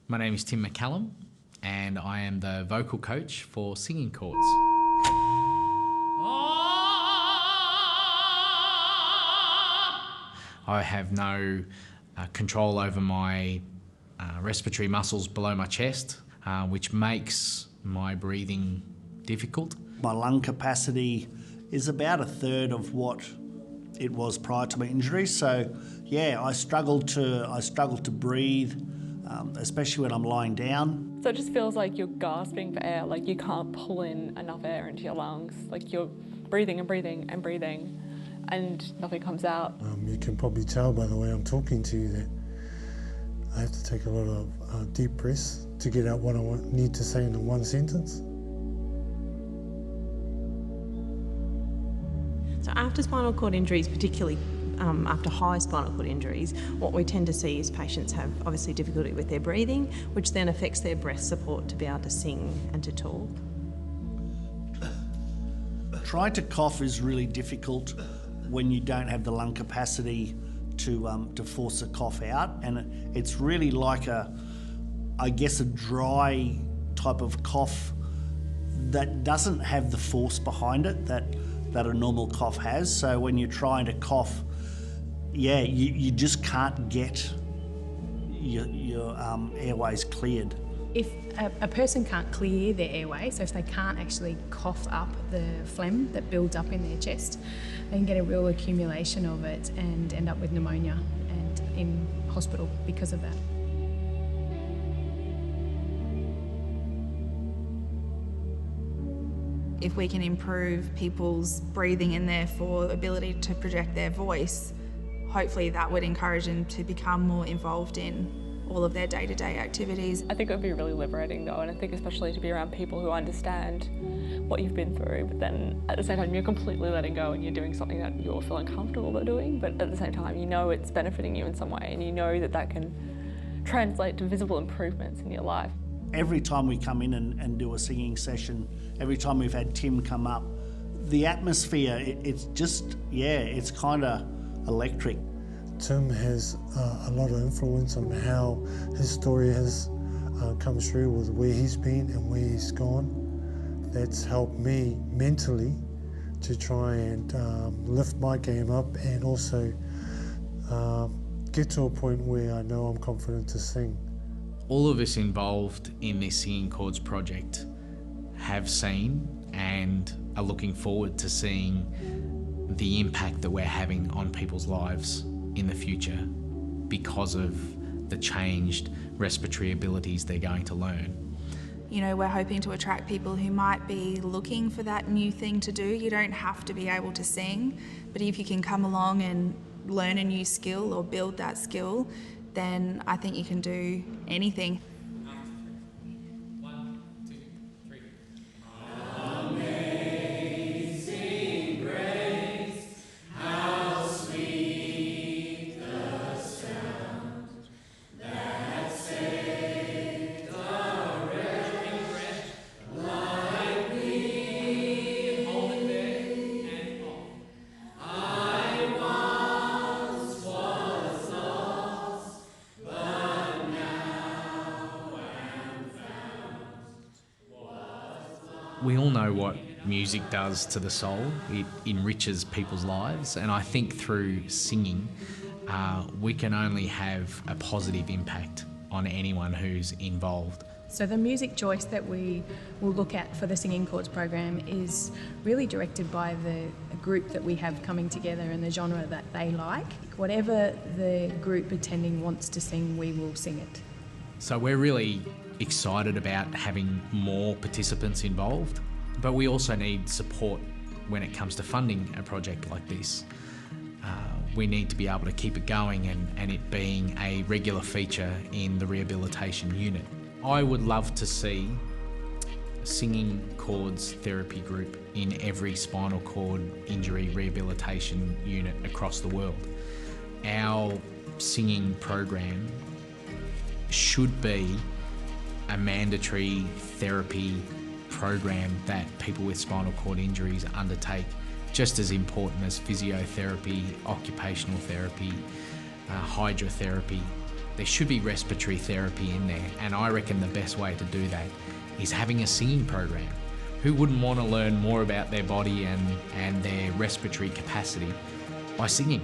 My name is Tim McCallum and I am the vocal coach for Singing Chords. I have no control over my respiratory muscles below my chest, which makes my breathing difficult. My lung capacity is about a third of what it was prior to my injury. So yeah, I struggle to breathe, especially when I'm lying down. So it just feels like you're gasping for air, like you can't pull in enough air into your lungs. Like you're breathing and breathing and breathing and nothing comes out. You can probably tell by the way I'm talking to you that I have to take a lot of deep breaths to get out what I need to say in one sentence. So after spinal cord injuries, particularly after high spinal cord injuries, what we tend to see is patients have obviously difficulty with their breathing, which then affects their breath support to be able to sing and to talk. Trying to cough is really difficult when you don't have the lung capacity to force a cough out, and it's really like a dry type of cough that doesn't have the force behind it that a normal cough has. So when you're trying to cough, yeah, you just can't get your airways cleared. If a person can't clear their airway, so if they can't actually cough up the phlegm that builds up in their chest, they can get a real accumulation of it and end up with pneumonia and in hospital because of that. If we can improve people's breathing and therefore ability to project their voice, hopefully that would encourage them to become more involved in all of their day-to-day activities. I think it would be really liberating though, and I think especially to be around people who understand what you've been through, but then at the same time you're completely letting go and you're doing something that you're feeling comfortable about doing, but at the same time you know it's benefiting you in some way and you know that can translate to visible improvements in your life. Every time we come in and do a singing session, every time we've had Tim come up, the atmosphere, it's just, yeah, it's kind of electric. Tim has a lot of influence on how his story has come through with where he's been and where he's gone. That's helped me mentally to try and lift my game up and also get to a point where I know I'm confident to sing. All of us involved in this Singing Chords project have seen and are looking forward to seeing the impact that we're having on people's lives in the future because of the changed respiratory abilities they're going to learn. You know, we're hoping to attract people who might be looking for that new thing to do. You don't have to be able to sing, but if you can come along and learn a new skill or build that skill, then I think you can do anything. We all know what music does to the soul. It enriches people's lives, and I think through singing we can only have a positive impact on anyone who's involved. So the music choice that we will look at for the Singing Chords program is really directed by the group that we have coming together and the genre that they like. Whatever the group attending wants to sing, we will sing it. So we're really excited about having more participants involved, but we also need support when it comes to funding a project like this. We need to be able to keep it going and it being a regular feature in the rehabilitation unit. I would love to see a Singing Chords therapy group in every spinal cord injury rehabilitation unit across the world. Our singing program should be a mandatory therapy program that people with spinal cord injuries undertake, just as important as physiotherapy, occupational therapy, hydrotherapy. There should be respiratory therapy in there, and I reckon the best way to do that is having a singing program. Who wouldn't want to learn more about their body and their respiratory capacity by singing?